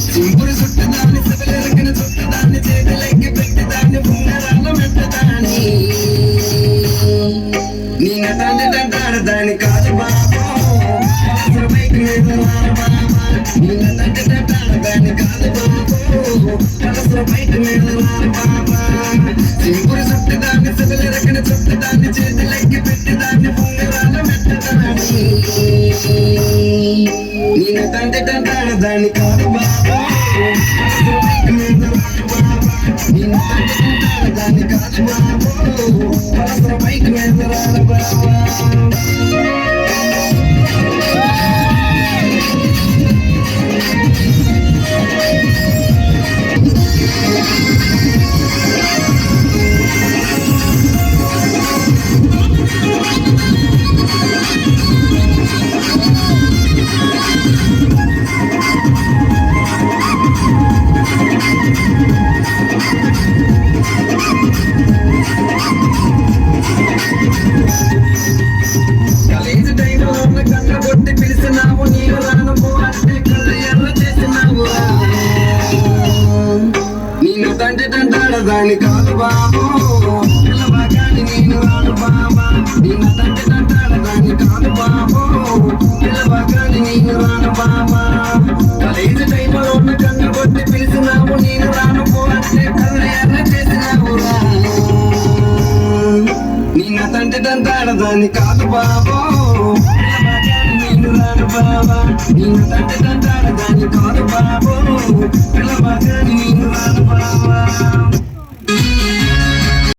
సింపుడు చుట్టదాన్ని సబలెరగిన చుట్టదాన్ని చేతులెక్కి పెట్టేదాన్ని ఉంగరాల మెట్టదాన్ని నీ నటాంటాడు దాని కాదు బాబా బైక్ మీద బాబా నీ నటాంటాడు దాని కాదు బాబా బైక్ మీద బాబా సింపుడు చుట్టదాన్ని సబలెరగిన చుట్టదాన్ని చేతులెక్కి పెట్టేదాన్ని ఉంగరాల మెట్టదాన్ని నీ నటాంటాడు దాని కాదు బాబా దాన్ని కాదు బాబు బైక్ మీద రాదు బాబా దాని కాదు బాబు పిల్లబాగాని నేను రాను బాబా నిన్న తంటాడు దాని కాదు బాబు పిల్లబాగాని నేను రాను బాబా కాలేజీ టైంలో ఉన్న కన్ను కొట్టి పిలిచినావు నేను రాను పో అంటే కళ్ళు ఎర్ర చేసినావు నిన్న తంటాడు దాని కాదు బాబు పిల్లబాగాని నేను రాను బాబా నిన్న తంటాడు దాని కాదు బాబు పిల్లబాగాని నేను రాను బాబా